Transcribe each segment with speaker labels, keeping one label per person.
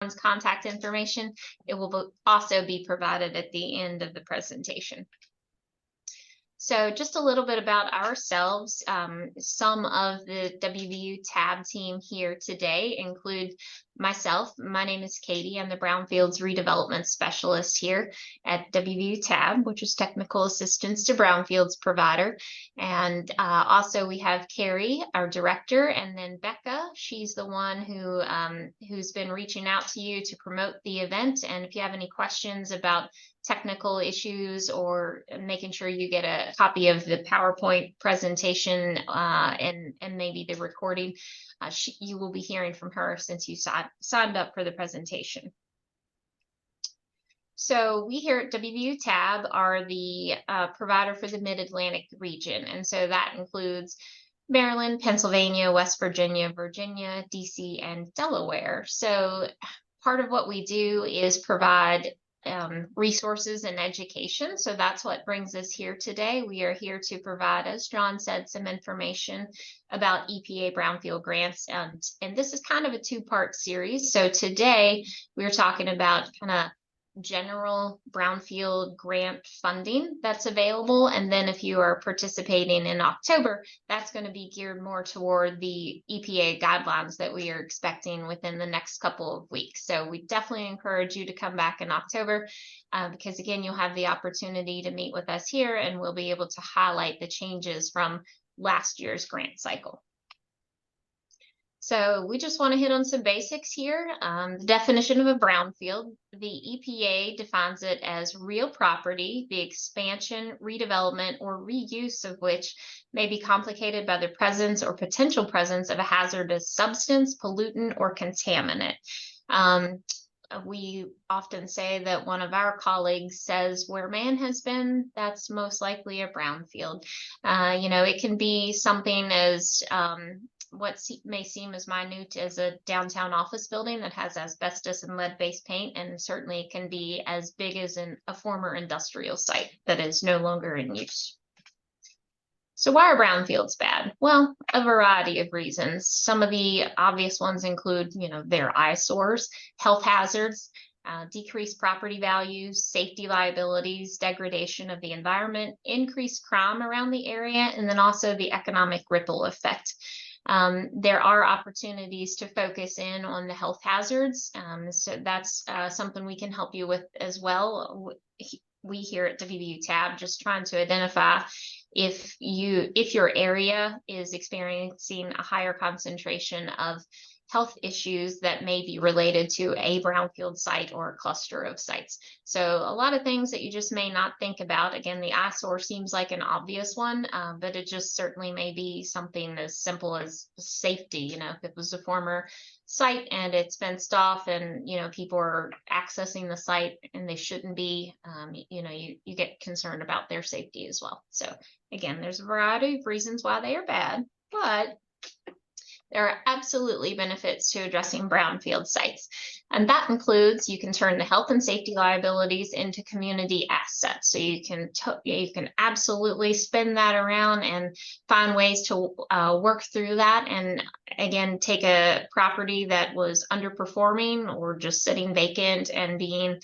Speaker 1: contact information. It will also be provided at the end of the presentation. So just a little bit about ourselves. Some of the WVU TAB team here today include myself. My name is Katie. I'm the Brownfields Redevelopment Specialist here at WVU TAB, which is Technical Assistance to Brownfields Provider. And also we have Carrie, our director, and then Becca. She's the one who's been reaching out to you to promote the event. And if you have any questions about technical issues or making sure you get a copy of the PowerPoint presentation and maybe the recording, you will be hearing from her since you signed up for the presentation. So we here at WVU TAB are the provider for the Mid-Atlantic region. And so that includes Maryland, Pennsylvania, West Virginia, Virginia, DC, and Delaware. So part of what we do is provide resources and education. So that's what brings us here today. We are here to provide, as John said, some information about EPA Brownfield grants. And this is kind of a two-part series. So today we're talking about kind of general brownfield grant funding that's available. And then if you are participating in October, that's going to be geared more toward the EPA guidelines that we are expecting within the next couple of weeks. So we definitely encourage you to come back in October because again, you'll have the opportunity to meet with us here and we'll be able to highlight the changes from last year's grant cycle. So we just want to hit on some basics here. The definition of a brownfield, the EPA defines it as real property, the expansion, redevelopment, or reuse of which may be complicated by the presence or potential presence of a hazardous substance, pollutant, or contaminant. We often say that one of our colleagues says where man has been, that's most likely a brownfield. It can be something as what may seem as minute as a downtown office building that has asbestos and lead-based paint, and certainly can be as big as a former industrial site that is no longer in use. So why are brownfields bad? Well, a variety of reasons. Some of the obvious ones include, their eyesores, health hazards, decreased property values, safety liabilities, degradation of the environment, increased crime around the area, and then also the economic ripple effect. There are opportunities to focus in on the health hazards. So that's something we can help you with as well. We here at WVU TAB just trying to identify if your area is experiencing a higher concentration of health issues that may be related to a brownfield site or a cluster of sites. So a lot of things that you just may not think about. Again, the eyesore seems like an obvious one, but it just certainly may be something as simple as safety. If it was a former site and it's fenced off and, people are accessing the site and they shouldn't be, you get concerned about their safety as well. So again, there's a variety of reasons why they are bad, but there are absolutely benefits to addressing brownfield sites. And that includes, you can turn the health and safety liabilities into community assets. So you can absolutely spin that around and find ways to work through that. And again, take a property that was underperforming or just sitting vacant and being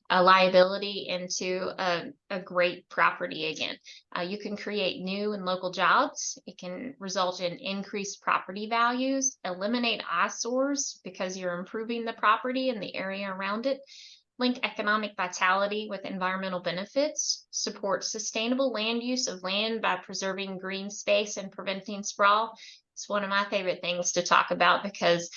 Speaker 1: a liability into a great property again. You can create new and local jobs. It can result in increased property values, eliminate eyesores because you're improving the property and the area around it, link economic vitality with environmental benefits, support sustainable land use of land by preserving green space and preventing sprawl. It's one of my favorite things to talk about because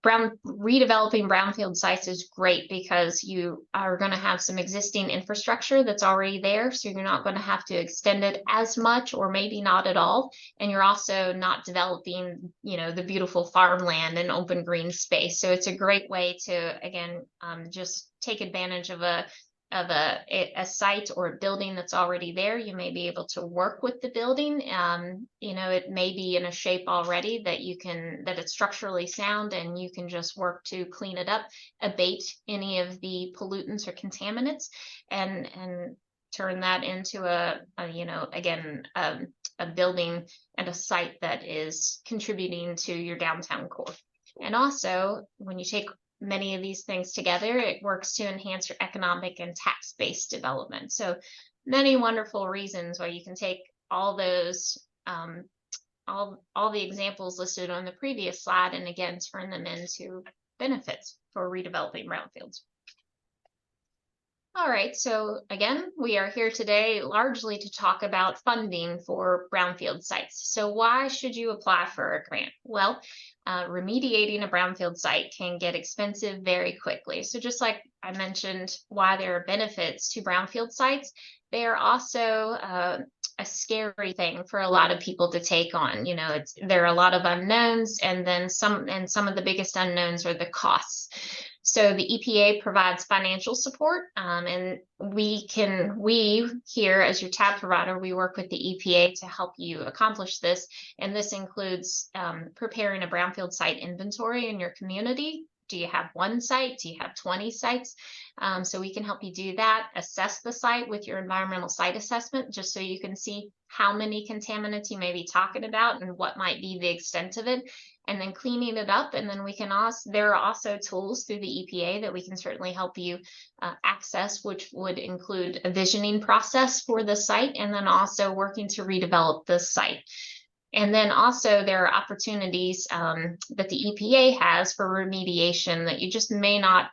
Speaker 1: redeveloping brownfield sites is great because you are going to have some existing infrastructure that's already there. So you're not going to have to extend it as much or maybe not at all. And you're also not developing, the beautiful farmland and open green space. So it's a great way to, again, just take advantage of a site or a building that's already there. You may be able to work with the building. It may be in a shape already that it's structurally sound, and you can just work to clean it up, abate any of the pollutants or contaminants, and turn that into a building and a site that is contributing to your downtown core. And also, when you take many of these things together, it works to enhance your economic and tax-based development. So many wonderful reasons why you can take all those, all the examples listed on the previous slide, and again, turn them into benefits for redeveloping brownfields. All right, so again, we are here today largely to talk about funding for brownfield sites. So why should you apply for a grant? Well, remediating a brownfield site can get expensive very quickly. So just like I mentioned why there are benefits to brownfield sites, they are also a scary thing for a lot of people to take on. You know, there are a lot of unknowns, and then some of the biggest unknowns are the costs. So the EPA provides financial support, and we here as your TAB provider, we work with the EPA to help you accomplish this. And this includes preparing a brownfield site inventory in your community. Do you have one site? Do you have 20 sites? So we can help you do that. Assess the site with your environmental site assessment, just so you can see how many contaminants you may be talking about and what might be the extent of it, and then cleaning it up. And then we can also, there are also tools through the EPA that we can certainly help you access, which would include a visioning process for the site, and then also working to redevelop the site. And then also there are opportunities that the EPA has for remediation that you just may not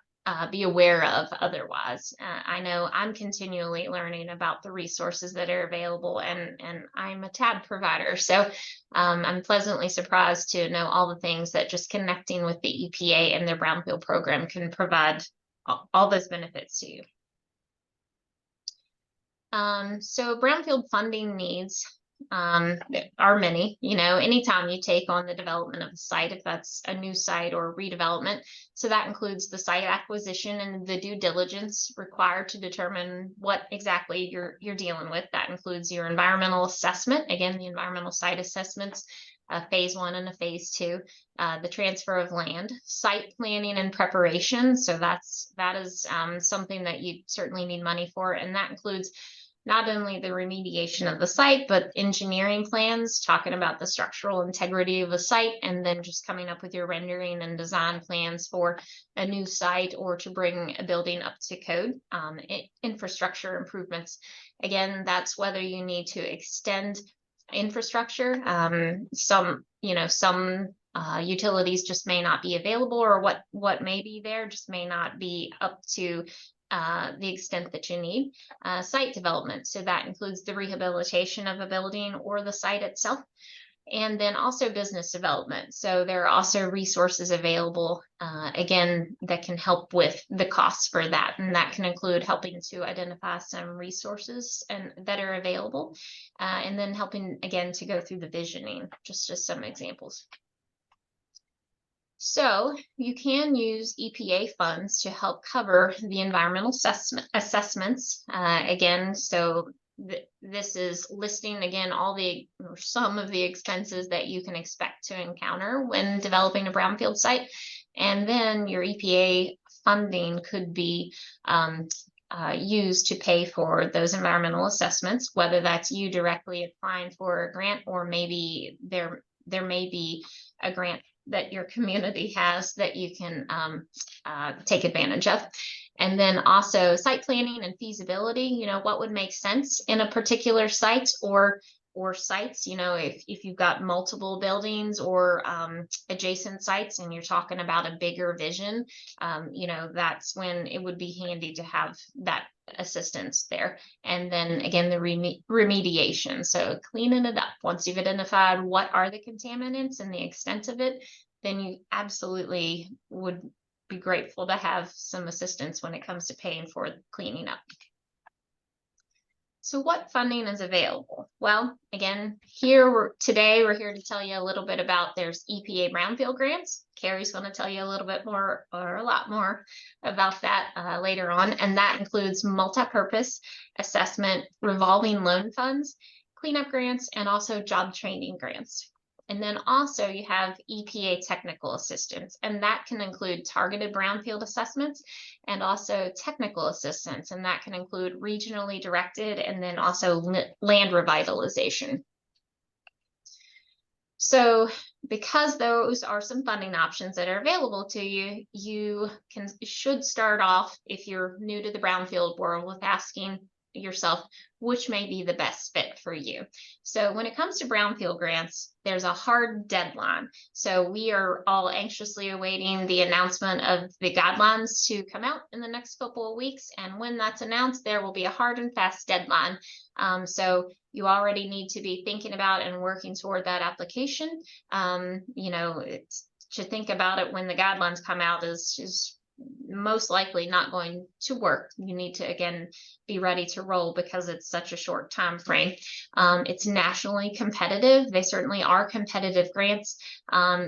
Speaker 1: be aware of otherwise. I know I'm continually learning about the resources that are available, and I'm a TAB provider. So I'm pleasantly surprised to know all the things that just connecting with the EPA and their brownfield program can provide all those benefits to you. So brownfield funding needs are many. You know, anytime you take on the development of a site, if that's a new site or redevelopment, so that includes the site acquisition and the due diligence required to determine what exactly you're dealing with. That includes your environmental assessment, again, the environmental site assessments, phase 1 and a phase 2, the transfer of land, site planning and preparation. So that is something that you certainly need money for, and that includes not only the remediation of the site, but engineering plans, talking about the structural integrity of a site, and then just coming up with your rendering and design plans for a new site or to bring a building up to code. Infrastructure improvements, again, that's whether you need to extend infrastructure. Some utilities just may not be available, or what may be there just may not be up to the extent that you need. Site development, so that includes the rehabilitation of a building or the site itself. And then also business development. So there are also resources available, again, that can help with the costs for that. And that can include helping to identify some resources that are available, and then helping, again, to go through the visioning, just some examples. So you can use EPA funds to help cover the environmental assessments. Again, so this is listing, again, some of the expenses that you can expect to encounter when developing a brownfield site. And then your EPA funding could be used to pay for those environmental assessments, whether that's you directly applying for a grant, or maybe there may be a grant that your community has that you can take advantage of. And then also site planning and feasibility, you know, what would make sense in a particular site or sites, you know, if you've got multiple buildings or adjacent sites and you're talking about a bigger vision, you know, that's when it would be handy to have that assistance there. And then again, the remediation, so cleaning it up. Once you've identified what are the contaminants and the extent of it, then you absolutely would be grateful to have some assistance when it comes to paying for cleaning up. So what funding is available? Well, again, today we're here to tell you a little bit about there's EPA Brownfield grants. Carrie's going to tell you a little bit more, or a lot more, about that later on. And that includes multi-purpose assessment, revolving loan funds, cleanup grants, and also job training grants. And then also you have EPA technical assistance, and that can include targeted brownfield assessments and also technical assistance, and that can include regionally directed and then also land revitalization. So because those are some funding options that are available to you, you should start off, if you're new to the brownfield world, with asking yourself which may be the best fit for you. So when it comes to brownfield grants, there's a hard deadline. So we are all anxiously awaiting the announcement of the guidelines to come out in the next couple of weeks. And when that's announced, there will be a hard and fast deadline. So you already need to be thinking about and working toward that application. You know, to think about it when the guidelines come out is most likely not going to work. You need to, again, be ready to roll because it's such a short time frame. It's nationally competitive. They certainly are competitive grants.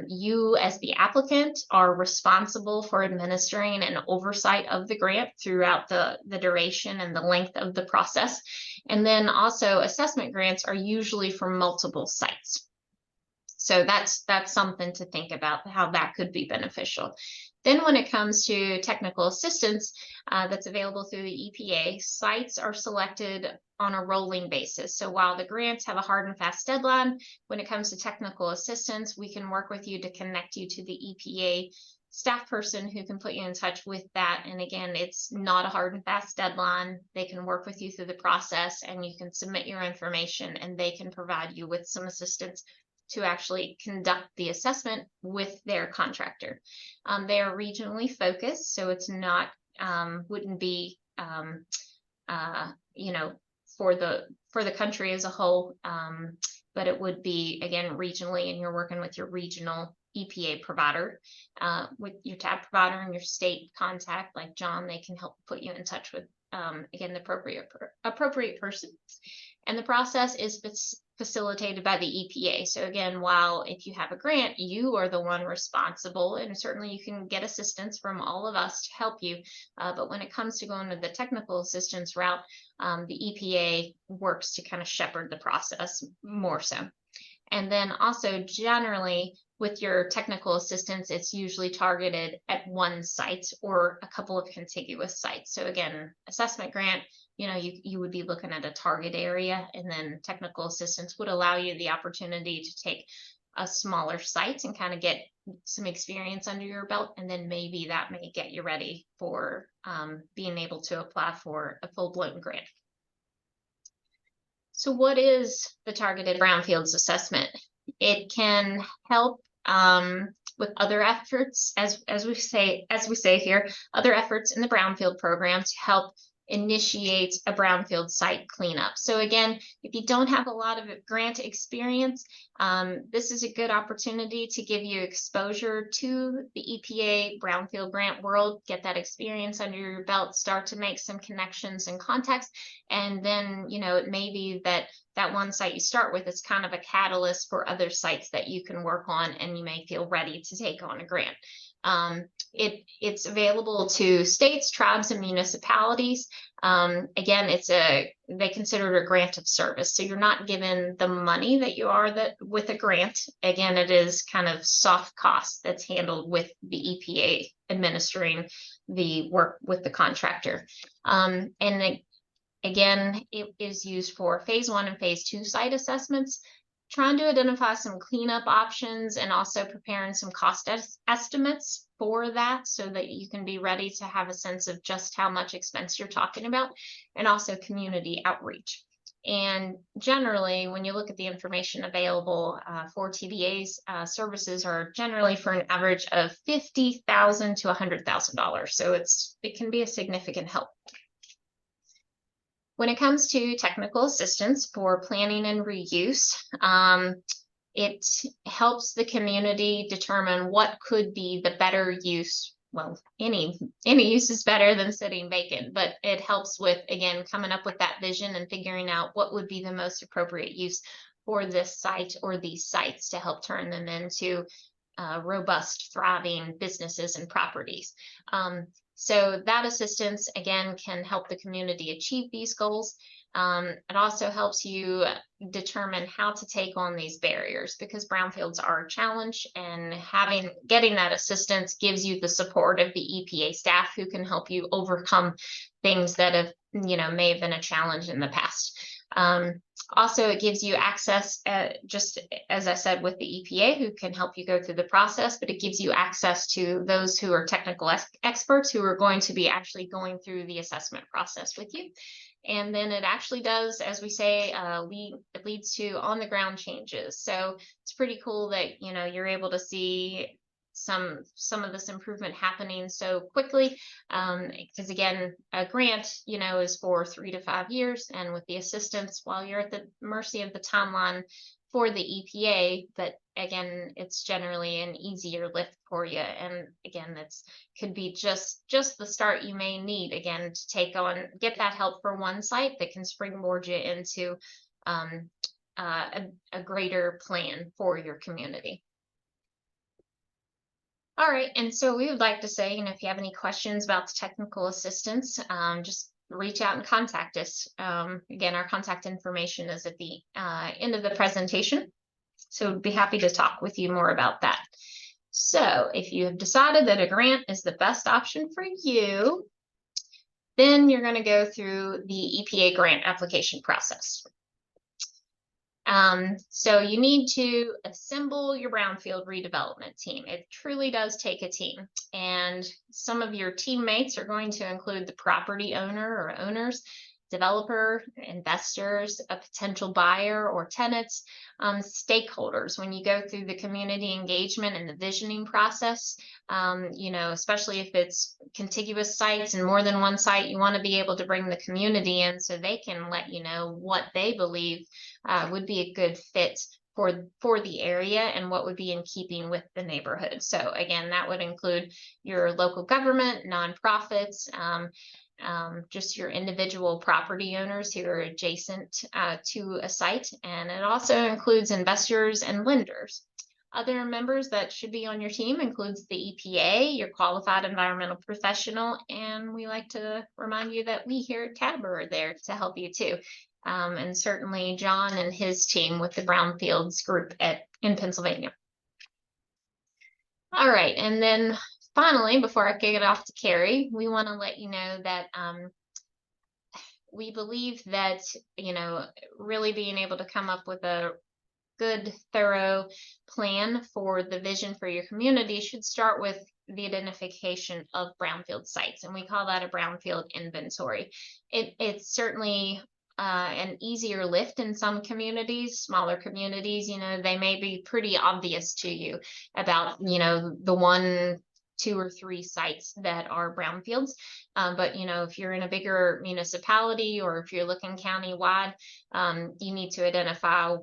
Speaker 1: You, as the applicant, are responsible for administering and oversight of the grant throughout the duration and the length of the process. And then also assessment grants are usually for multiple sites. So that's something to think about, how that could be beneficial. Then when it comes to technical assistance that's available through the EPA, sites are selected on a rolling basis. So while the grants have a hard and fast deadline, when it comes to technical assistance, we can work with you to connect you to the EPA staff person who can put you in touch with that. And again, it's not a hard and fast deadline. They can work with you through the process, and you can submit your information and they can provide you with some assistance to actually conduct the assessment with their contractor. They are regionally focused, so it's not, wouldn't be, you know, for the country as a whole, but it would be, again, regionally, and you're working with your regional EPA provider, with your TAB provider and your state contact, like John. They can help put you in touch with, again, the appropriate person. And the process is facilitated by the EPA. So again, while if you have a grant, you are the one responsible, and certainly you can get assistance from all of us to help you. But when it comes to going to the technical assistance route, the EPA works to kind of shepherd the process more so. And then also generally with your technical assistance, it's usually targeted at one site or a couple of contiguous sites. So again, assessment grant, you know, you would be looking at a target area, and then technical assistance would allow you the opportunity to take a smaller site and kind of get some experience under your belt, and then maybe that may get you ready for being able to apply for a full-blown grant. So what is the targeted brownfields assessment? It can help with other efforts, as we say here, other efforts in the brownfield program to help initiate a brownfield site cleanup. So again, if you don't have a lot of grant experience, this is a good opportunity to give you exposure to the EPA brownfield grant world, get that experience under your belt, start to make some connections and contacts. And then, you know, it may be that one site you start with is kind of a catalyst for other sites that you can work on, and you may feel ready to take on a grant. It's available to states, tribes, and municipalities. Again, they consider it a grant of service. So you're not given the money that you are with a grant. Again, it is kind of soft cost that's handled with the EPA administering the work with the contractor. Again, it is used for phase 1 and phase 2 site assessments, trying to identify some cleanup options and also preparing some cost estimates for that, so that you can be ready to have a sense of just how much expense you're talking about, and also community outreach. And generally, when you look at the information available for TBA's, services are generally for an average of $50,000 to $100,000. So it can be a significant help. When it comes to technical assistance for planning and reuse, it helps the community determine what could be the better use. Well, any use is better than sitting vacant, but it helps with, again, coming up with that vision and figuring out what would be the most appropriate use for this site or these sites to help turn them into robust, thriving businesses and properties. So that assistance, again, can help the community achieve these goals. It also helps you determine how to take on these barriers, because brownfields are a challenge, and getting that assistance gives you the support of the EPA staff who can help you overcome things that have, may have been a challenge in the past. Also, it gives you access, just as I said, with the EPA, who can help you go through the process, but it gives you access to those who are technical experts who are going to be actually going through the assessment process with you. And then it actually does, as we say, it leads to on the ground changes. So it's pretty cool that, you know, you're able to see some of this improvement happening so quickly, because again, a grant, you know, is for 3 to 5 years, and with the assistance, while you're at the mercy of the timeline for the EPA, but again, it's generally an easier lift for you. And again, that's could be just the start you may need, again, to get that help for one site that can springboard you into a greater plan for your community. All right, and so we would like to say, you know, if you have any questions about the technical assistance, just reach out and contact us. Again, our contact information is at the end of the presentation, so we'd be happy to talk with you more about that. So if you have decided that a grant is the best option for you, then you're going to go through the EPA grant application process. So you need to assemble your brownfield redevelopment team. It truly does take a team, and some of your teammates are going to include the property owner or owners, developer, investors, a potential buyer or tenants, stakeholders. When you go through the community engagement and the visioning process, you know, especially if it's contiguous sites and more than one site, you want to be able to bring the community in so they can let you know what they believe would be a good fit for the area and what would be in keeping with the neighborhood. So again, that would include your local government, nonprofits, just your individual property owners who are adjacent to a site, and it also includes investors and lenders. Other members that should be on your team includes the EPA, your qualified environmental professional, and we like to remind you that we here at CAB are there to help you too. And certainly John and his team with the Brownfields group in Pennsylvania. All right, and then finally, before I kick it off to Carrie, we want to let you know that we believe that, you know, really being able to come up with a good, thorough plan for the vision for your community should start with the identification of brownfield sites, and we call that a brownfield inventory. It's certainly an easier lift in some communities. Smaller communities, you know, they may be pretty obvious to you about, you know, the 1, 2, or 3 sites that are brownfields. But, you know, if you're in a bigger municipality or if you're looking countywide, you need to identify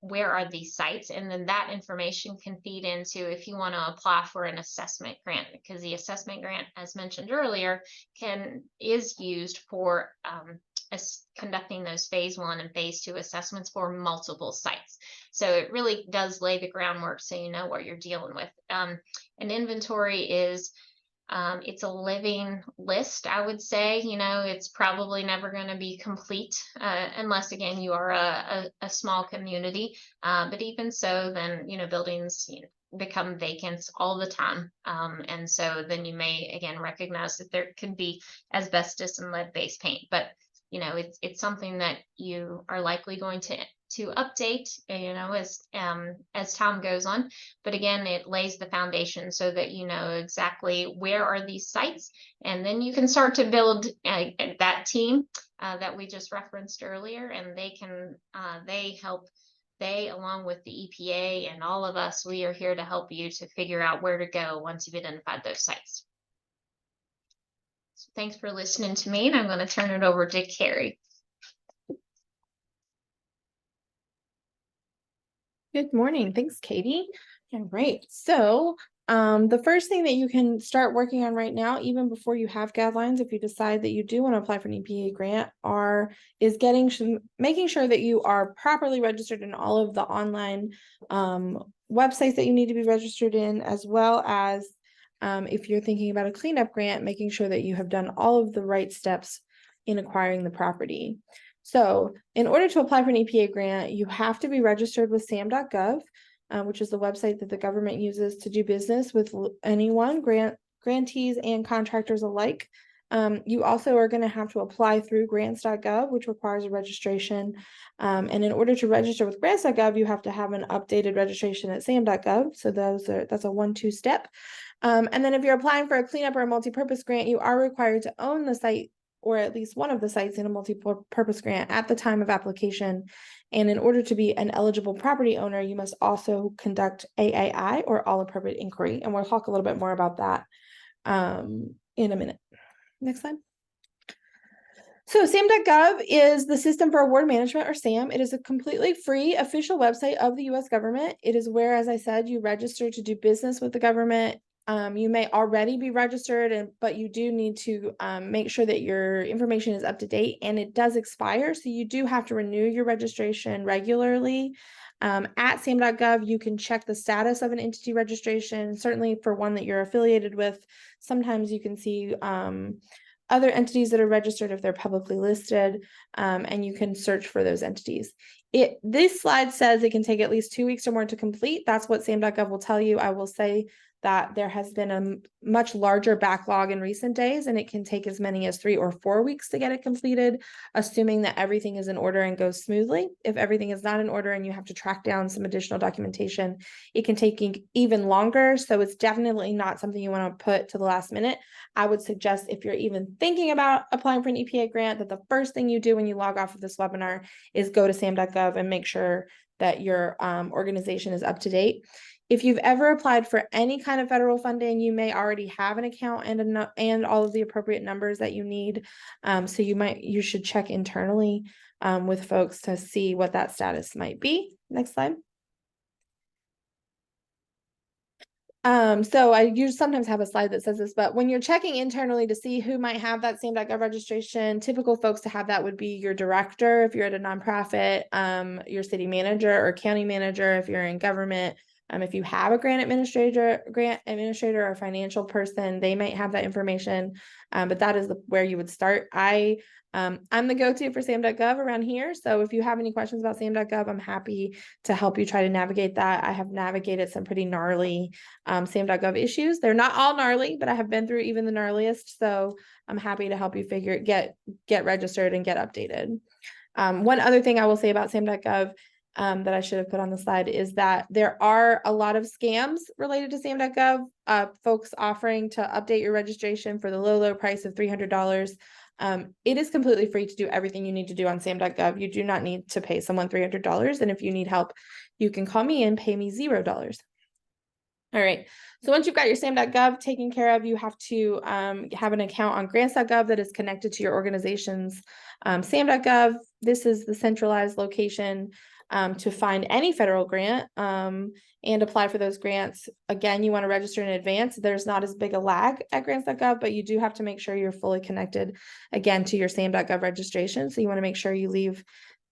Speaker 1: where are these sites, and then that information can feed into if you want to apply for an assessment grant, because the assessment grant, as mentioned earlier, is used for conducting those phase 1 and phase 2 assessments for multiple sites. So it really does lay the groundwork so you know what you're dealing with. An inventory is it's a living list, I would say. You know, it's probably never going to be complete unless, again, you are a small community. But even so, then, you know, buildings, you know, become vacant all the time. And so then you may, again, recognize that there could be asbestos and lead-based paint. But, you know, it's something that you are likely going to update, you know, as time goes on. But again, it lays the foundation so that you know exactly where are these sites, and then you can start to build that team that we just referenced earlier, and they along with the EPA and all of us, we are here to help you to figure out where to go once you've identified those sites. So thanks for listening to me, and I'm going to turn it over to Carrie.
Speaker 2: Good morning. Thanks, Katie. All right. So the first thing that you can start working on right now, even before you have guidelines, if you decide that you do want to apply for an EPA grant, is making sure that you are properly registered in all of the online websites that you need to be registered in, as well as if you're thinking about a cleanup grant, making sure that you have done all of the right steps in acquiring the property. So in order to apply for an EPA grant, you have to be registered with sam.gov, which is the website that the government uses to do business with anyone, grantees and contractors alike. You also are going to have to apply through grants.gov, which requires a registration. And in order to register with grants.gov, you have to have an updated registration at sam.gov. So that's a 1-2 step. And then if you're applying for a cleanup or a multi-purpose grant, you are required to own the site or at least one of the sites in a multi-purpose grant at the time of application. And in order to be an eligible property owner, you must also conduct AAI or all appropriate inquiry. And we'll talk a little bit more about that in a minute. Next slide. So SAM.gov is the System for Award Management, or SAM. It is a completely free official website of the U.S. government. It is where, as I said, you register to do business with the government. You may already be registered, but you do need to make sure that your information is up to date, and it does expire. So you do have to renew your registration regularly. At sam.gov, you can check the status of an entity registration, certainly for one that you're affiliated with. Sometimes you can see other entities that are registered if they're publicly listed, and you can search for those entities. This slide says it can take at least 2 weeks or more to complete. That's what sam.gov will tell you. I will say that there has been a much larger backlog in recent days, and it can take as many as 3 or 4 weeks to get it completed, assuming that everything is in order and goes smoothly. If everything is not in order and you have to track down some additional documentation, it can take even longer. So it's definitely not something you want to put to the last minute. I would suggest, if you're even thinking about applying for an EPA grant, that the first thing you do when you log off of this webinar is go to sam.gov and make sure that your organization is up to date. If you've ever applied for any kind of federal funding, you may already have an account and all of the appropriate numbers that you need. So you should check internally with folks to see what that status might be. Next slide. So I sometimes have a slide that says this, but when you're checking internally to see who might have that sam.gov registration, typical folks to have that would be your director if you're at a nonprofit, your city manager or county manager if you're in government. If you have a grant administrator or a financial person, they might have that information, but that is where you would start. I'm the go-to for sam.gov around here. So if you have any questions about sam.gov, I'm happy to help you try to navigate that. I have navigated some pretty gnarly sam.gov issues. They're not all gnarly, but I have been through even the gnarliest. So I'm happy to help you get registered and get updated. One other thing I will say about sam.gov that I should have put on the slide is that there are a lot of scams related to sam.gov, folks offering to update your registration for the low price of $300. It is completely free to do everything you need to do on sam.gov. You do not need to pay someone $300. And if you need help, you can call me and pay me $0. All right. So once you've got your sam.gov taken care of, you have to have an account on grants.gov that is connected to your organization's sam.gov. This is the centralized location to find any federal grant and apply for those grants. Again, you want to register in advance. There's not as big a lag at grants.gov, but you do have to make sure you're fully connected again to your sam.gov registration. So you want to make sure you leave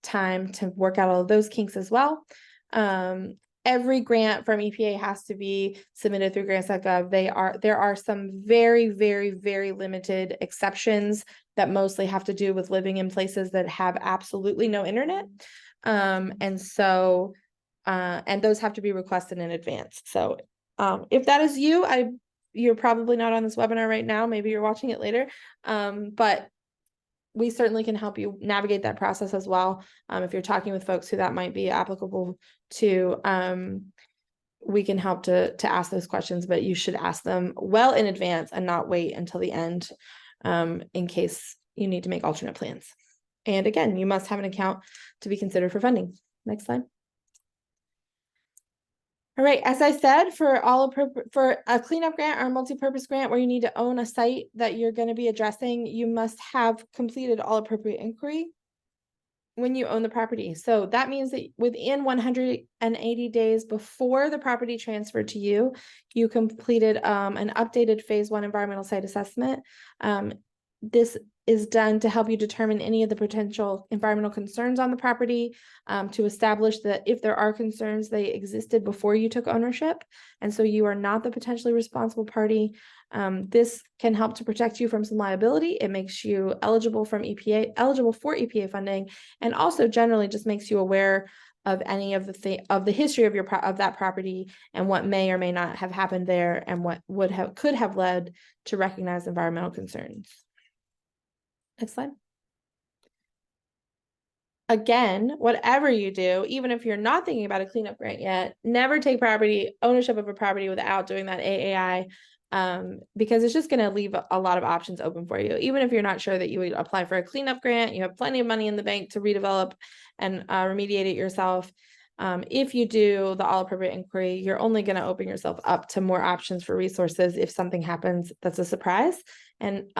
Speaker 2: time to work out all of those kinks as well. Every grant from EPA has to be submitted through grants.gov. There are some very, very, very limited exceptions that mostly have to do with living in places that have absolutely no internet. And those have to be requested in advance. So if that is you, you're probably not on this webinar right now. Maybe you're watching it later. But we certainly can help you navigate that process as well. If you're talking with folks who that might be applicable to, we can help to ask those questions, but you should ask them well in advance and not wait until the end in case you need to make alternate plans. And again, you must have an account to be considered for funding. Next slide. All right, as I said, for a cleanup grant or a multi-purpose grant where you need to own a site that you're going to be addressing, you must have completed all appropriate inquiry when you own the property. So that means that within 180 days before the property transferred to you, you completed an updated phase 1 environmental site assessment. This is done to help you determine any of the potential environmental concerns on the property, to establish that if there are concerns, they existed before you took ownership, and so you are not the potentially responsible party. This can help to protect you from some liability. It makes you eligible for EPA funding, and also generally just makes you aware of any of the history of that property and what may or may not have happened there, and what could have led to recognized environmental concerns. Next slide. Again, whatever you do, even if you're not thinking about a cleanup grant yet, never take ownership of a property without doing that AAI, because it's just going to leave a lot of options open for you. Even if you're not sure that you would apply for a cleanup grant, you have plenty of money in the bank to redevelop and remediate it yourself. If you do the all appropriate inquiry, you're only going to open yourself up to more options for resources if something happens that's a surprise. And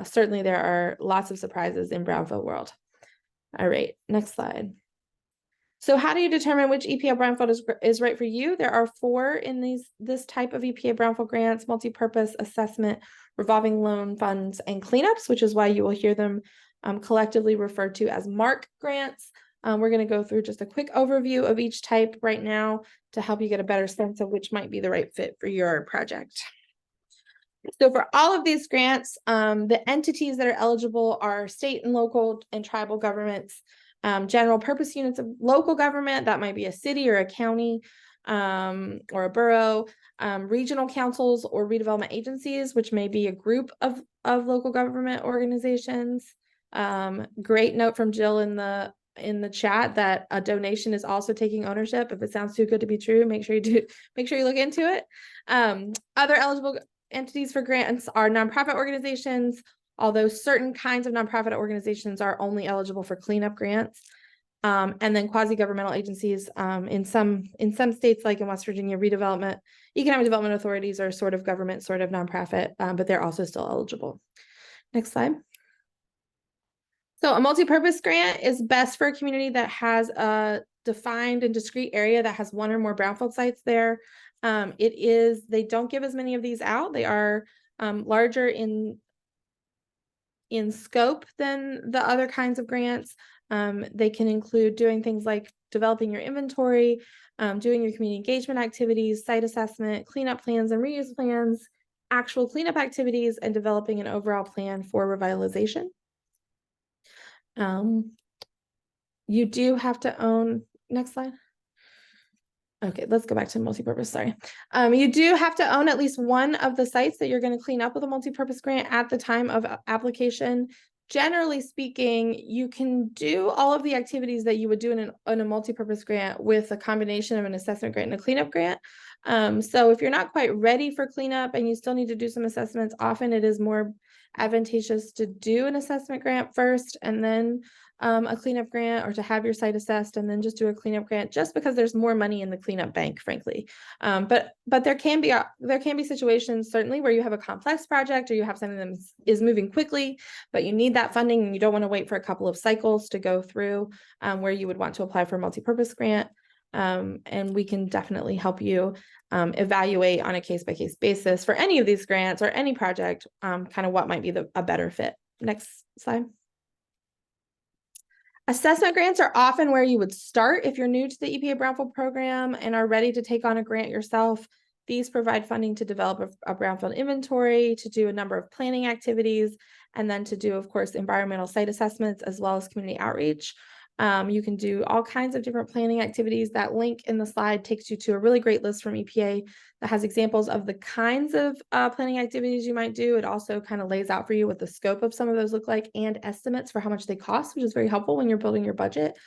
Speaker 2: certainly there are lots of surprises in brownfield world. All right, next slide. So how do you determine which EPA Brownfield is right for you? There are 4 in this type of EPA Brownfield grants: multi-purpose, assessment, revolving loan funds, and cleanups, which is why you will hear them collectively referred to as MARC grants. We're going to go through just a quick overview of each type right now to help you get a better sense of which might be the right fit for your project. So for all of these grants, the entities that are eligible are state and local and tribal governments, general purpose units of local government, that might be a city or a county, or a borough, regional councils or redevelopment agencies, which may be a group of local government organizations. Great note from Jill in the chat that a donation is also taking ownership. If it sounds too good to be true, make sure you look into it. Other eligible entities for grants are nonprofit organizations, although certain kinds of nonprofit organizations are only eligible for cleanup grants. And then quasi-governmental agencies, in some states, like in West Virginia, economic development authorities are sort of government, sort of nonprofit, but they're also still eligible. Next slide. So a multi-purpose grant is best for a community that has a defined and discrete area that has 1 or more brownfield sites there. They don't give as many of these out. They are larger in scope than the other kinds of grants. They can include doing things like developing your inventory, doing your community engagement activities, site assessment, cleanup plans and reuse plans, actual cleanup activities, and developing an overall plan for revitalization. You do have to own, next slide. Okay, let's go back to multi-purpose, sorry. You do have to own at least 1 of the sites that you're going to clean up with a multi-purpose grant at the time of application. Generally speaking, you can do all of the activities that you would do in a multi-purpose grant with a combination of an assessment grant and a cleanup grant. So if you're not quite ready for cleanup and you still need to do some assessments, often it is more advantageous to do an assessment grant first and then a cleanup grant, or to have your site assessed and then just do a cleanup grant, just because there's more money in the cleanup bank, frankly. But there can be situations, certainly, where you have a complex project or you have something that is moving quickly, but you need that funding and you don't want to wait for a couple of cycles to go through, where you would want to apply for a multi-purpose grant. And we can definitely help you evaluate on a case-by-case basis for any of these grants or any project, kind of what might be a better fit. Next slide. Assessment grants are often where you would start if you're new to the EPA Brownfield program and are ready to take on a grant yourself. These provide funding to develop a brownfield inventory, to do a number of planning activities, and then to do, of course, environmental site assessments as well as community outreach. You can do all kinds of different planning activities. That link in the slide takes you to a really great list from EPA that has examples of the kinds of planning activities you might do. It also kind of lays out for you what the scope of some of those look like and estimates for how much they cost, which is very helpful when you're building your budget.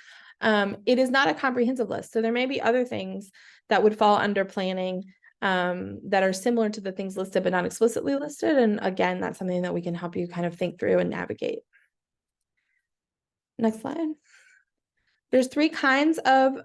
Speaker 2: It is not a comprehensive list, so there may be other things that would fall under planning that are similar to the things listed but not explicitly listed. And again, that's something that we can help you kind of think through and navigate. Next slide. There's 3 kinds of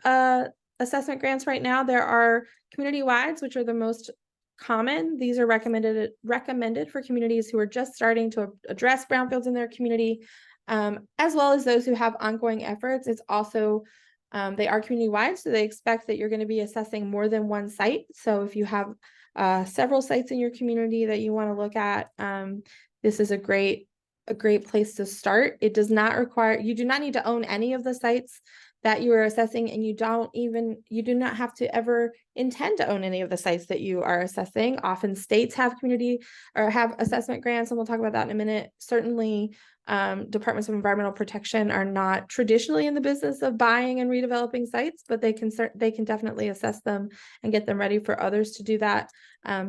Speaker 2: assessment grants right now. There are community-wides, which are the most common. These are recommended for communities who are just starting to address brownfields in their community, as well as those who have ongoing efforts. It's also, they are community-wide, so they expect that you're going to be assessing more than 1 site. So if you have several sites in your community that you want to look at, this is a great place to start. It does not require, you do not need to own any of the sites that you are assessing, and you do not have to ever intend to own any of the sites that you are assessing. Often states have community or have assessment grants, and we'll talk about that in a minute. Certainly, Departments of Environmental Protection are not traditionally in the business of buying and redeveloping sites, but they can definitely assess them and get them ready for others to do that.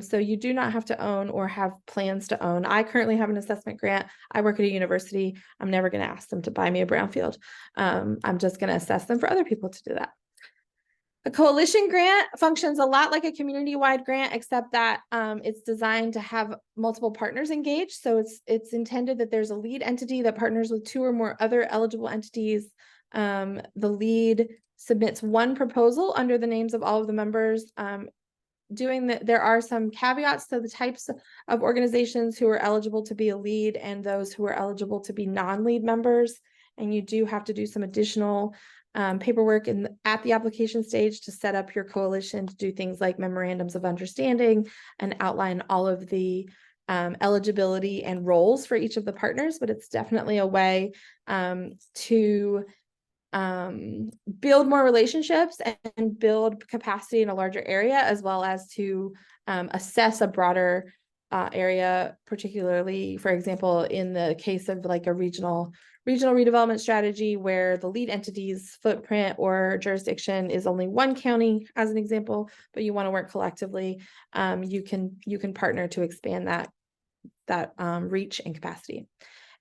Speaker 2: So you do not have to own or have plans to own. I currently have an assessment grant. I work at a university. I'm never going to ask them to buy me a brownfield. I'm just going to assess them for other people to do that. A coalition grant functions a lot like a community-wide grant, except that it's designed to have multiple partners engaged. So it's intended that there's a lead entity that partners with 2 or more other eligible entities. The lead submits one proposal under the names of all of the members. There are some caveats to the types of organizations who are eligible to be a lead and those who are eligible to be non-lead members. And you do have to do some additional paperwork at the application stage to set up your coalition to do things like memorandums of understanding and outline all of the eligibility and roles for each of the partners. But it's definitely a way to build more relationships and build capacity in a larger area, as well as to assess a broader area, particularly, for example, in the case of like a regional redevelopment strategy where the lead entity's footprint or jurisdiction is only one county, as an example, but you want to work collectively. You can partner to expand that reach and capacity.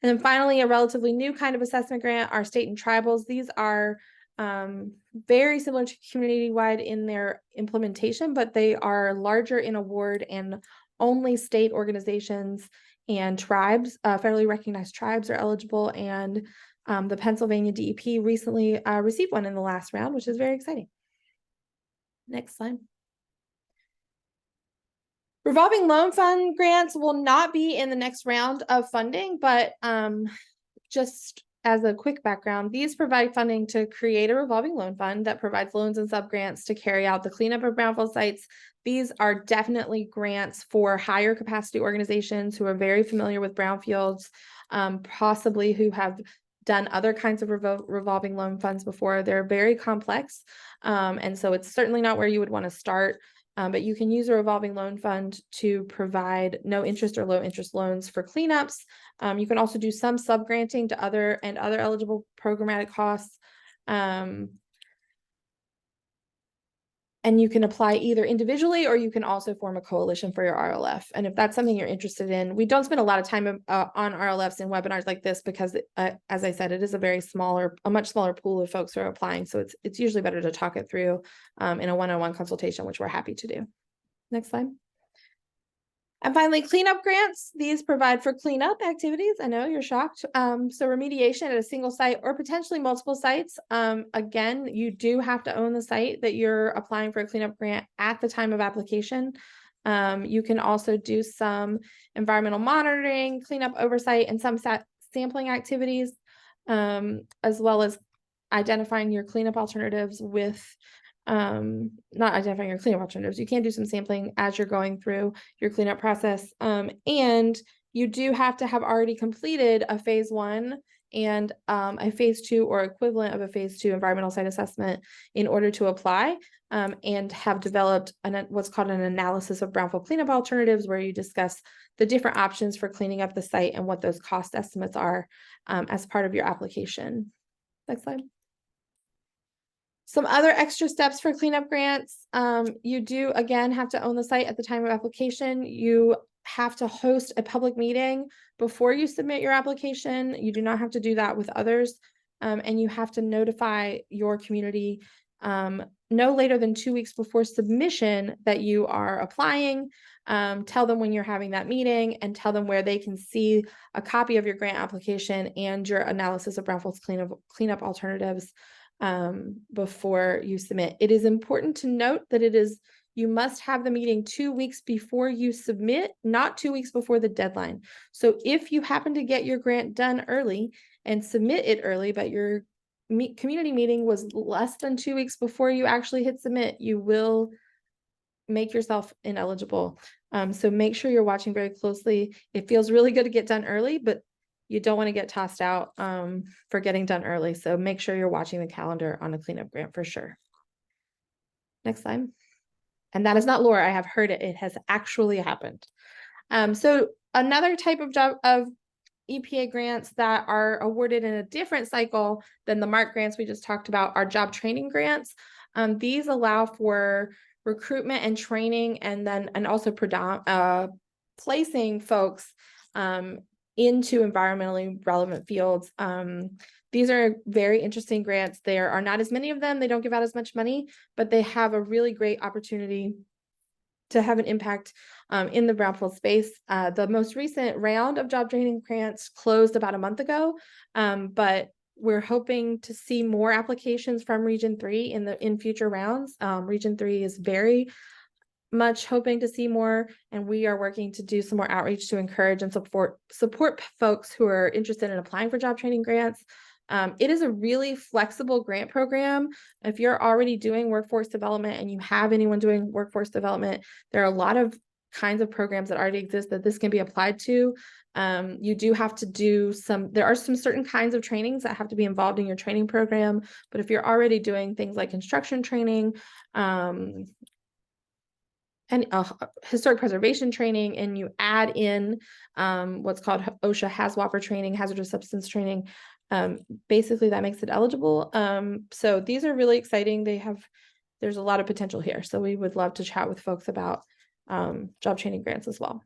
Speaker 2: And then finally, a relatively new kind of assessment grant are state and tribals. These are very similar to community-wide in their implementation, but they are larger in award, and only state organizations and tribes, federally recognized tribes, are eligible. And the Pennsylvania DEP recently received one in the last round, which is very exciting. Next slide. Revolving loan fund grants will not be in the next round of funding, but just as a quick background, these provide funding to create a revolving loan fund that provides loans and subgrants to carry out the cleanup of brownfield sites. These are definitely grants for higher capacity organizations who are very familiar with brownfields, possibly who have done other kinds of revolving loan funds before. They're very complex, and so it's certainly not where you would want to start. But you can use a revolving loan fund to provide no interest or low interest loans for cleanups. You can also do some subgranting to other eligible programmatic costs. And you can apply either individually, or you can also form a coalition for your RLF. And if that's something you're interested in, we don't spend a lot of time on RLFs in webinars like this because, as I said, it is a much smaller pool of folks who are applying. So it's usually better to talk it through in a one-on-one consultation, which we're happy to do. Next slide. And finally, cleanup grants. These provide for cleanup activities. I know you're shocked. So remediation at a single site or potentially multiple sites. Again, you do have to own the site that you're applying for a cleanup grant at the time of application. You can also do some environmental monitoring, cleanup oversight, and some sampling activities, as well as identifying your cleanup alternatives with not identifying your cleanup alternatives. You can do some sampling as you're going through your cleanup process. And you do have to have already completed a phase 1 and a phase 2 or equivalent of a phase 2 environmental site assessment in order to apply, and have developed what's called an analysis of brownfield cleanup alternatives, where you discuss the different options for cleaning up the site and what those cost estimates are as part of your application. Next slide. Some other extra steps for cleanup grants. You do, again, have to own the site at the time of application. You have to host a public meeting before you submit your application. You do not have to do that with others. And you have to notify your community no later than 2 weeks before submission that you are applying. Tell them when you're having that meeting and tell them where they can see a copy of your grant application and your analysis of brownfield cleanup alternatives before you submit. It is important to note that you must have the meeting 2 weeks before you submit, not 2 weeks before the deadline. So if you happen to get your grant done early and submit it early, but your community meeting was less than 2 weeks before you actually hit submit, you will make yourself ineligible. So make sure you're watching very closely. It feels really good to get done early, but you don't want to get tossed out for getting done early. So make sure you're watching the calendar on a cleanup grant for sure. Next slide. And that is not lore. I have heard it. It has actually happened. So another type of EPA grants that are awarded in a different cycle than the MARC grants we just talked about are job training grants. These allow for recruitment and training, and also placing folks into environmentally relevant fields. These are very interesting grants. There are not as many of them. They don't give out as much money, but they have a really great opportunity to have an impact in the brownfield space. The most recent round of job training grants closed about a month ago, but we're hoping to see more applications from Region 3 in future rounds. Region 3 is very much hoping to see more, and we are working to do some more outreach to encourage and support folks who are interested in applying for job training grants. It is a really flexible grant program. If you're already doing workforce development and you have anyone doing workforce development, there are a lot of kinds of programs that already exist that this can be applied to. You do have to do there are some certain kinds of trainings that have to be involved in your training program, but if you're already doing things like construction training, and historic preservation training, and you add in what's called OSHA HAZWOPER training, hazardous substance training, basically that makes it eligible. So these are really exciting. There's a lot of potential here. So we would love to chat with folks about job training grants as well.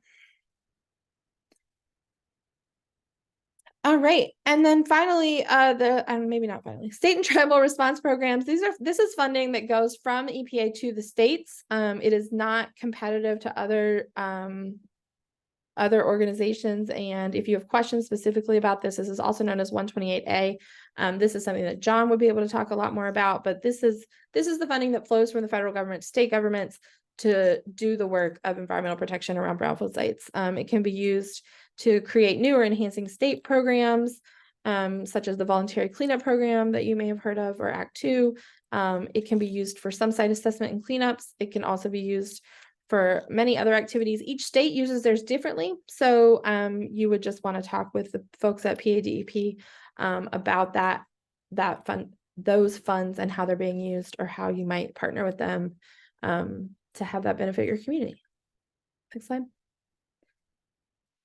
Speaker 2: All right, and then finally, maybe not finally, state and tribal response programs. This is funding that goes from EPA to the states. It is not competitive to other organizations. And if you have questions specifically about this is also known as 128A. This is something that John would be able to talk a lot more about. But this is the funding that flows from the federal government, state governments, to do the work of environmental protection around brownfield sites. It can be used to create new or enhancing state programs, such as the voluntary cleanup program that you may have heard of, or Act 2. It can be used for some site assessment and cleanups. It can also be used for many other activities. Each state uses theirs differently. So you would just want to talk with the folks at PA DEP about those funds and how they're being used, or how you might partner with them to have that benefit your community. Next slide.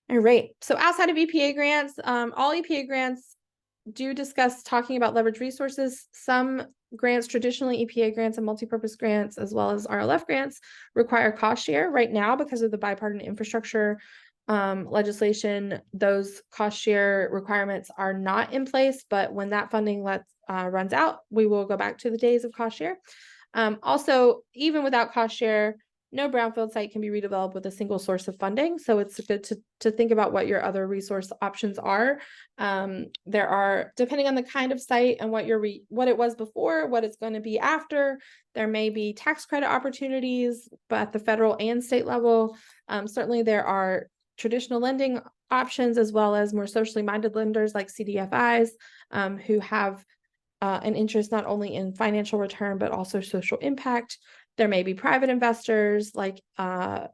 Speaker 2: All right, so outside of EPA grants, all EPA grants do discuss talking about leverage resources. Some grants, traditionally EPA grants and multipurpose grants, as well as RLF grants, require cost share. Right now, because of the bipartisan infrastructure legislation, those cost share requirements are not in place, but when that funding runs out, we will go back to the days of cost share. Also, even without cost share, no brownfield site can be redeveloped with a single source of funding. So it's good to think about what your other resource options are. There are, depending on the kind of site and what it was before, what it's going to be after, there may be tax credit opportunities, but at the federal and state level. Certainly there are traditional lending options, as well as more socially minded lenders like CDFIs, who have an interest not only in financial return, but also social impact. There may be private investors, like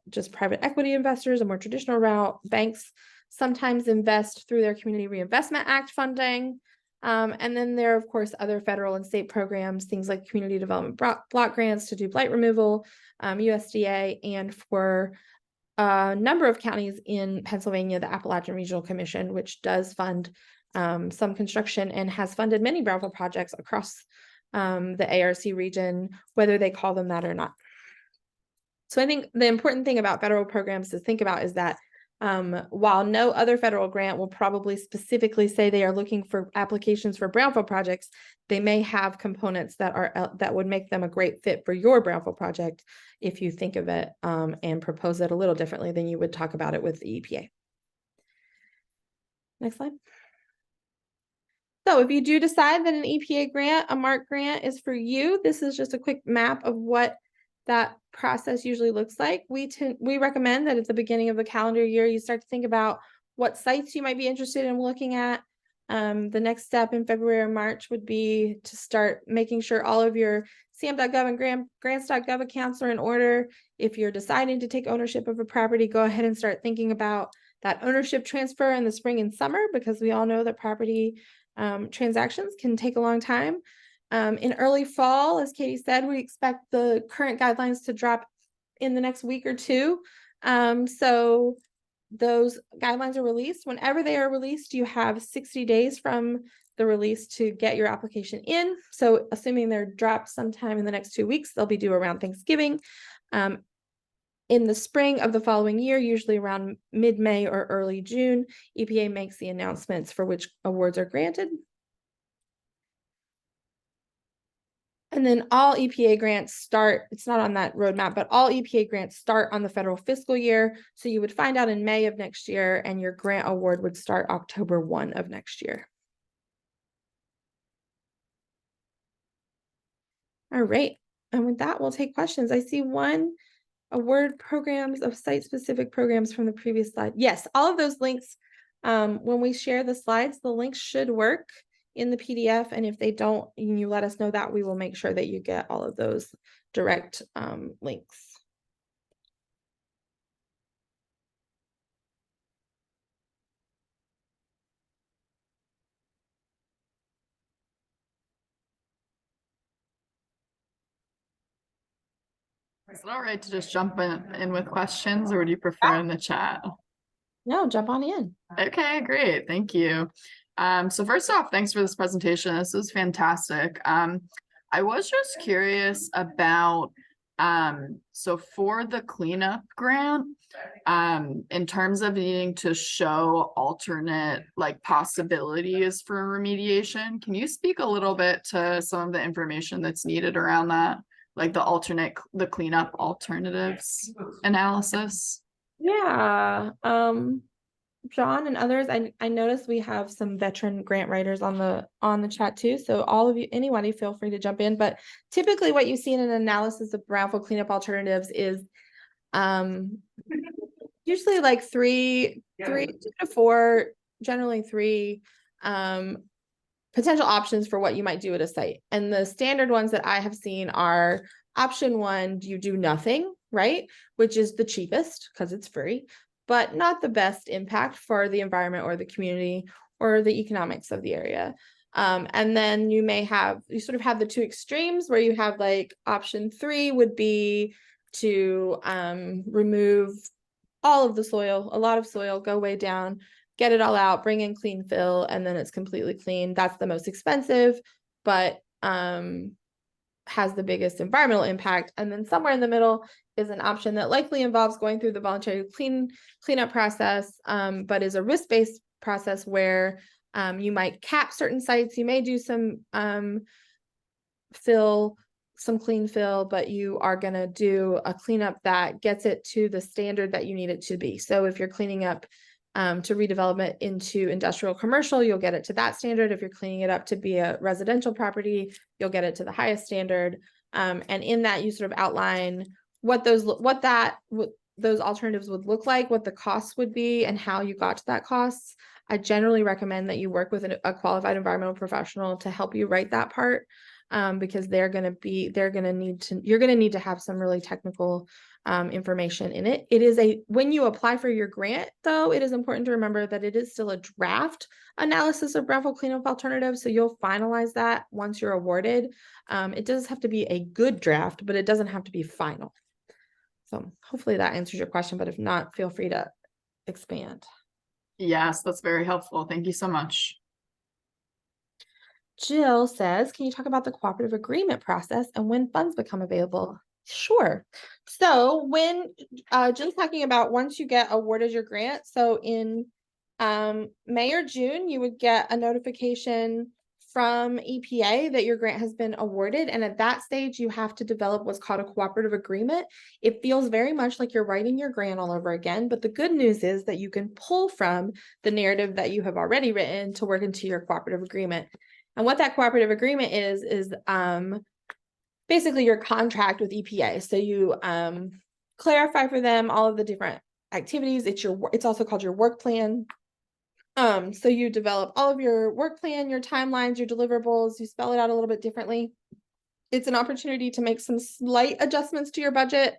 Speaker 2: just private equity investors, a more traditional route. Banks sometimes invest through their Community Reinvestment Act funding. And then there are, of course, other federal and state programs, things like community development block grants to do blight removal, USDA, and for a number of counties in Pennsylvania, the Appalachian Regional Commission, which does fund some construction and has funded many brownfield projects across the ARC region, whether they call them that or not. So I think the important thing about federal programs to think about is that while no other federal grant will probably specifically say they are looking for applications for brownfield projects, they may have components that would make them a great fit for your brownfield project if you think of it and propose it a little differently than you would talk about it with the EPA. Next slide. So if you do decide that an EPA grant, a MARC grant, is for you, this is just a quick map of what that process usually looks like. We recommend that at the beginning of the calendar year, you start to think about what sites you might be interested in looking at. The next step in February or March would be to start making sure all of your SAM.gov and grants.gov accounts are in order. If you're deciding to take ownership of a property, go ahead and start thinking about that ownership transfer in the spring and summer, because we all know that property transactions can take a long time. In early fall, as Katie said, we expect the current guidelines to drop in the next week or two. So those guidelines are released, whenever they are released, you have 60 days from the release to get your application in. So assuming they're dropped sometime in the next 2 weeks, they'll be due around Thanksgiving. In the spring of the following year, usually around mid-May or early June, EPA makes the announcements for which awards are granted. And then all EPA grants start, it's not on that roadmap, but all EPA grants start on the federal fiscal year. So you would find out in May of next year, and your grant award would start October 1 of next year. All right. And with that, we'll take questions. I see one, award programs of site-specific programs from the previous slide. Yes, all of those links, when we share the slides, the links should work in the PDF. And if they don't, and you let us know that, we will make sure that you get all of those direct links.
Speaker 3: Is it all right to just jump in with questions, or would you prefer in the chat?
Speaker 2: No, jump on in.
Speaker 3: Okay, great. Thank you. So first off, thanks for this presentation. This was fantastic. I was just curious about, so for the cleanup grant, in terms of needing to show alternate like possibilities for remediation, can you speak a little bit to some of the information that's needed around that? Like the cleanup alternatives analysis?
Speaker 2: Yeah. John and others, I noticed we have some veteran grant writers on the chat too. So all of you, anybody, feel free to jump in. But typically what you see in an analysis of brownfield cleanup alternatives is usually like three to four, generally three potential options for what you might do at a site. And the standard ones that I have seen are option one, you do nothing, right? Which is the cheapest because it's free, but not the best impact for the environment or the community or the economics of the area. And then you sort of have the two extremes where you have like option three would be to remove all of the soil, a lot of soil, go way down, get it all out, bring in clean fill, and then it's completely clean. That's the most expensive, but has the biggest environmental impact. And then somewhere in the middle is an option that likely involves going through the voluntary cleanup process, but is a risk-based process where you might cap certain sites. You may do some clean fill, but you are going to do a cleanup that gets it to the standard that you need it to be. So if you're cleaning up to redevelopment into industrial commercial, you'll get it to that standard. If you're cleaning it up to be a residential property, you'll get it to the highest standard. And in that, you sort of outline what those alternatives would look like, what the costs would be, and how you got to that costs. I generally recommend that you work with a qualified environmental professional to help you write that part, because you're going to need to have some really technical information in it. When you apply for your grant, though, it is important to remember that it is still a draft analysis of brownfield cleanup alternatives. So you'll finalize that once you're awarded. It does have to be a good draft, but it doesn't have to be final. So hopefully that answers your question, but if not, feel free to expand.
Speaker 3: Yes, that's very helpful. Thank you so much.
Speaker 2: Jill says, can you talk about the cooperative agreement process and when funds become available? Sure. So when Jill's talking about once you get awarded your grant, so in May or June, you would get a notification from EPA that your grant has been awarded. And at that stage, you have to develop what's called a cooperative agreement. It feels very much like you're writing your grant all over again. But the good news is that you can pull from the narrative that you have already written to work into your cooperative agreement. And what that cooperative agreement is basically your contract with EPA. So you clarify for them all of the different activities. It's also called your work plan. So you develop all of your work plan, your timelines, your deliverables, you spell it out a little bit differently. It's an opportunity to make some slight adjustments to your budget,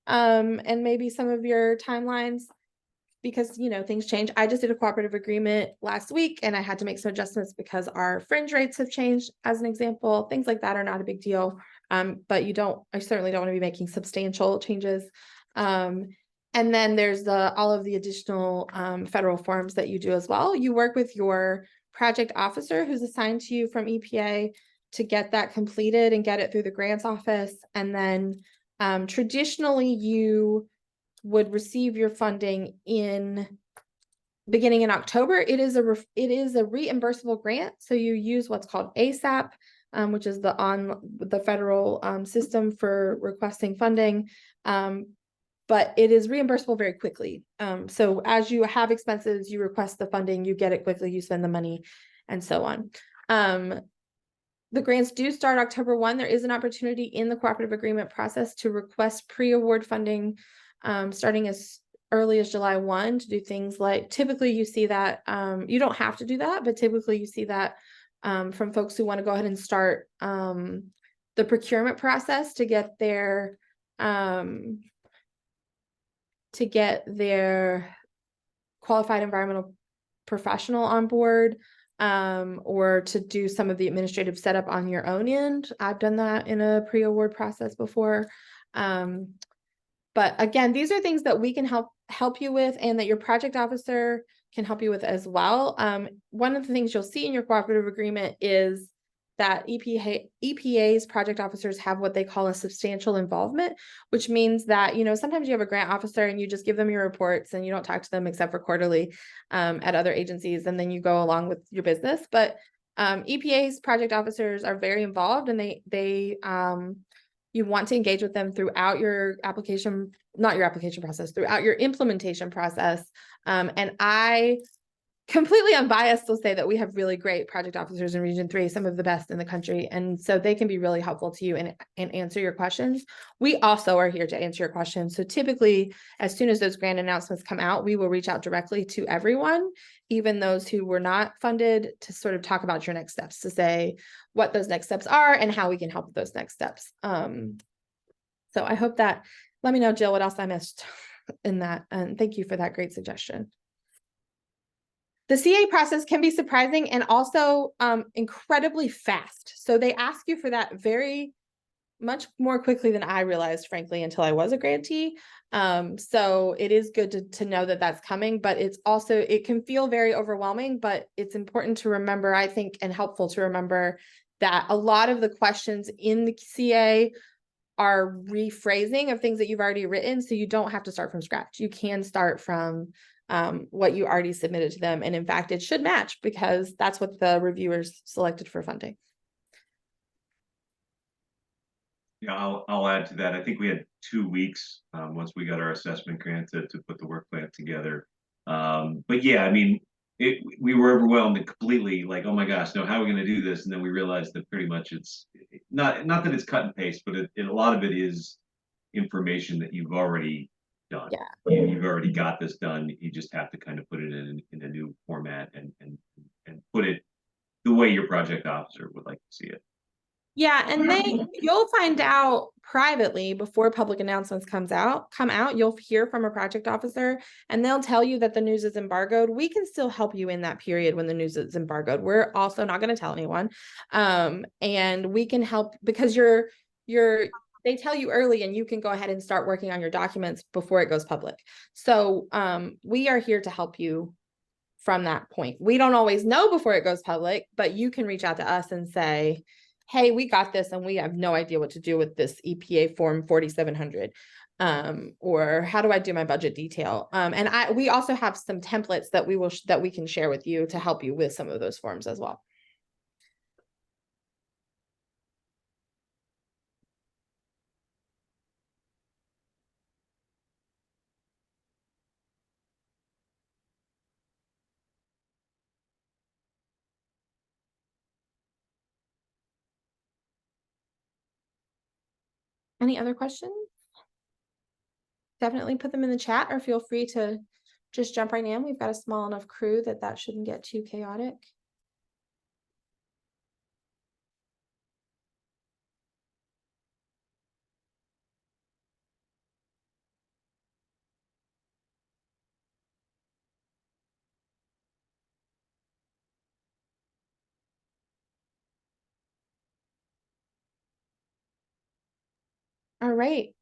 Speaker 2: and maybe some of your timelines, because things change. I just did a cooperative agreement last week and I had to make some adjustments because our fringe rates have changed, as an example. Things like that are not a big deal. But I certainly don't want to be making substantial changes. And then there's all of the additional federal forms that you do as well. You work with your project officer who's assigned to you from EPA to get that completed and get it through the grants office. And then traditionally you would receive your funding beginning in October. It is a reimbursable grant. So you use what's called ASAP, which is the federal system for requesting funding. But it is reimbursable very quickly. So as you have expenses, you request the funding, you get it quickly, you spend the money, and so on. The grants do start October 1. There is an opportunity in the cooperative agreement process to request pre-award funding starting as early as July 1 to do things like, typically you see that, you don't have to do that, but typically you see that from folks who want to go ahead and start the procurement process to get their qualified environmental professional on board, or to do some of the administrative setup on your own end. I've done that in a pre-award process before. But again, these are things that we can help you with, and that your project officer can help you with as well. One of the things you'll see in your cooperative agreement is that EPA's project officers have what they call a substantial involvement, which means that, sometimes you have a grant officer and you just give them your reports and you don't talk to them except for quarterly at other agencies, and then you go along with your business. But EPA's project officers are very involved, and they you want to engage with them throughout your application, not your application process, throughout your implementation process. And I completely unbiased will say that we have really great project officers in Region 3, some of the best in the country. And so they can be really helpful to you and answer your questions. We also are here to answer your questions. So typically, as soon as those grant announcements come out, we will reach out directly to everyone, even those who were not funded, to sort of talk about your next steps, to say what those next steps are and how we can help with those next steps. So I hope that, let me know, Jill, what else I missed in that. And thank you for that great suggestion. The CA process can be surprising and also incredibly fast. So they ask you for that very much more quickly than I realized, frankly, until I was a grantee. So it is good to know that that's coming, but it can feel very overwhelming, but it's important to remember, I think, and helpful to remember, that a lot of the questions in the CA are rephrasing of things that you've already written. So you don't have to start from scratch. You can start from what you already submitted to them. And in fact, it should match, because that's what the reviewers selected for funding.
Speaker 4: Yeah, I'll add to that. I think we had 2 weeks once we got our assessment grant to put the work plan together. But yeah, I mean, we were overwhelmed completely, like, oh my gosh, no, how are we going to do this? And then we realized that pretty much it's not that it's cut and paste, but a lot of it is information that you've already done.
Speaker 2: Yeah.
Speaker 4: You've already got this done. You just have to kind of put it in a new format and put it the way your project officer would like to see it.
Speaker 2: Yeah, and you'll find out privately before public announcements come out, you'll hear from a project officer and they'll tell you that the news is embargoed. We can still help you in that period when the news is embargoed. We're also not going to tell anyone. And we can help because they tell you early and you can go ahead and start working on your documents before it goes public. So we are here to help you from that point. We don't always know before it goes public, but you can reach out to us and say, hey, we got this and we have no idea what to do with this EPA form 4700. Or how do I do my budget detail? And we also have some templates that we can share with you to help you with some of those forms as well. Any other questions? Definitely put them in the chat, or feel free to just jump right in. We've got a small enough crew that shouldn't get too chaotic. All right.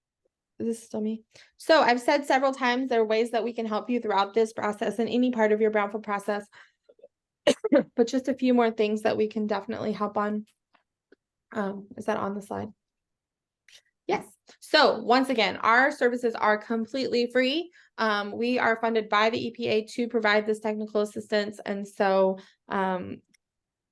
Speaker 2: this is still me. So I've said several times there are ways that we can help you throughout this process and any part of your brownfield process. But just a few more things that we can definitely help on. Is that on the slide? Yes. So once again, our services are completely free. We are funded by the EPA to provide this technical assistance. And so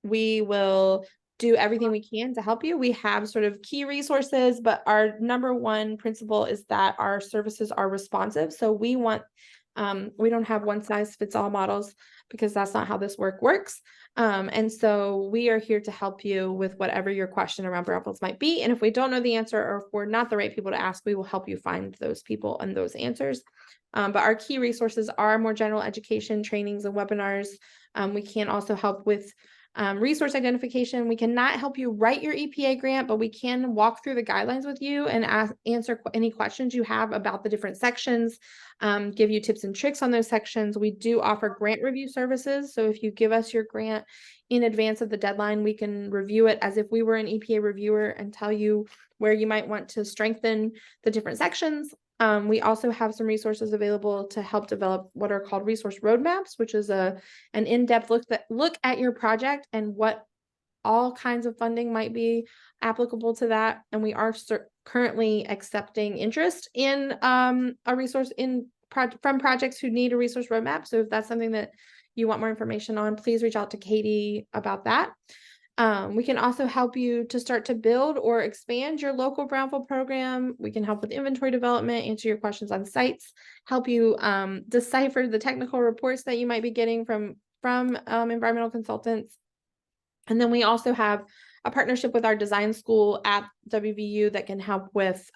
Speaker 2: we will do everything we can to help you. We have sort of key resources, but our number one principle is that our services are responsive. So we want, we don't have one size fits all models because that's not how this work works. And so we are here to help you with whatever your question around brownfields might be. And if we don't know the answer or if we're not the right people to ask, we will help you find those people and those answers. But our key resources are more general education, trainings, and webinars. We can also help with resource identification. We cannot help you write your EPA grant, but we can walk through the guidelines with you and answer any questions you have about the different sections, give you tips and tricks on those sections. We do offer grant review services. So if you give us your grant in advance of the deadline, we can review it as if we were an EPA reviewer and tell you where you might want to strengthen the different sections. We also have some resources available to help develop what are called resource roadmaps, which is an in-depth look at your project and what all kinds of funding might be applicable to that. And we are currently accepting interest in a resource from projects who need a resource roadmap. So if that's something that you want more information on, please reach out to Katie about that. We can also help you to start to build or expand your local brownfield program. We can help with inventory development, answer your questions on sites, help you decipher the technical reports that you might be getting from environmental consultants. And then we also have a partnership with our design school at WVU that can help with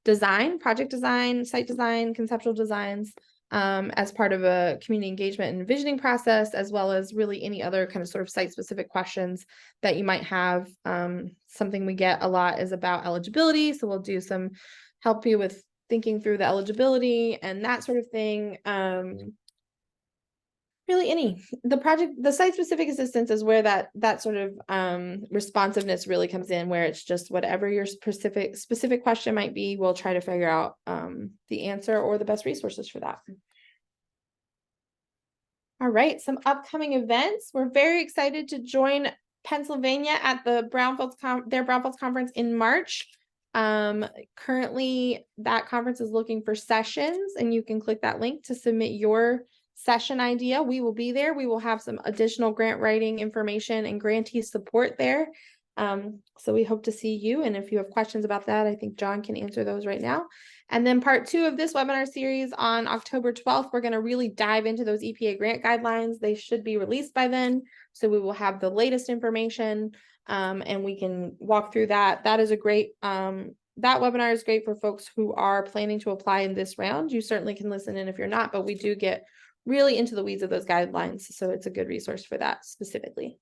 Speaker 2: design, project design, site design, conceptual designs, as part of a community engagement and visioning process, as well as really any other kind of sort of site-specific questions that you might have. Something we get a lot is about eligibility. So we'll do some help you with thinking through the eligibility and that sort of thing. Really the site-specific assistance is where that sort of responsiveness really comes in, where it's just whatever your specific question might be, we'll try to figure out the answer or the best resources for that. All right, some upcoming events. We're very excited to join Pennsylvania at the their Brownfields conference in March. Currently that conference is looking for sessions, and you can click that link to submit your session idea. We will be there. We will have some additional grant writing information and grantee support there. So we hope to see you. And if you have questions about that, I think John can answer those right now. And then part 2 of this webinar series on October 12th, we're going to really dive into those EPA grant guidelines. They should be released by then. So we will have the latest information and we can walk through that. That is a great, that webinar is great for folks who are planning to apply in this round. You certainly can listen in if you're not, but we do get really into the weeds of those guidelines. So it's a good resource for that specifically.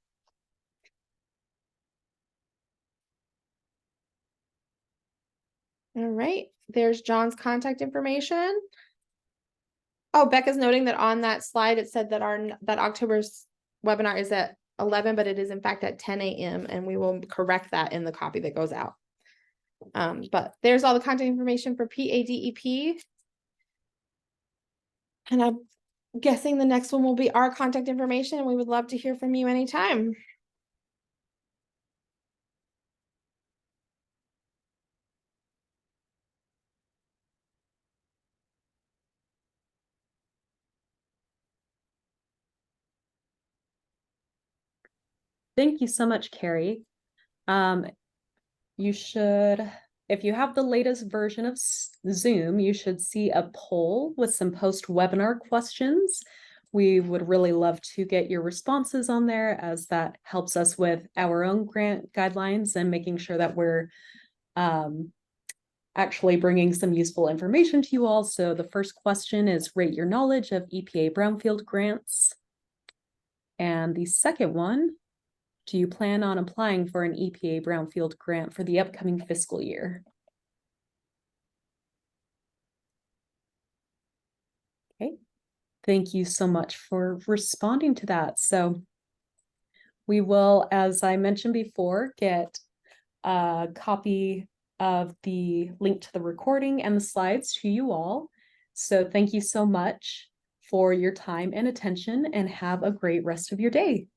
Speaker 2: All right, there's John's contact information. Oh, Becca's noting that on that slide, it said that that October's webinar is at 11, but it is in fact at 10 a.m. and we will correct that in the copy that goes out. But there's all the contact information for PA DEP. And I'm guessing the next one will be our contact information, and we would love to hear from you anytime.
Speaker 5: Thank you so much, Carrie. You should, if you have the latest version of Zoom, you should see a poll with some post-webinar questions. We would really love to get your responses on there, as that helps us with our own grant guidelines and making sure that we're actually bringing some useful information to you all. So the first question is, rate your knowledge of EPA Brownfield grants. And the second one, do you plan on applying for an EPA Brownfield grant for the upcoming fiscal year? Okay, thank you so much for responding to that. So we will, as I mentioned before, get a copy of the link to the recording and the slides to you all. So thank you so much for your time and attention, and have a great rest of your day.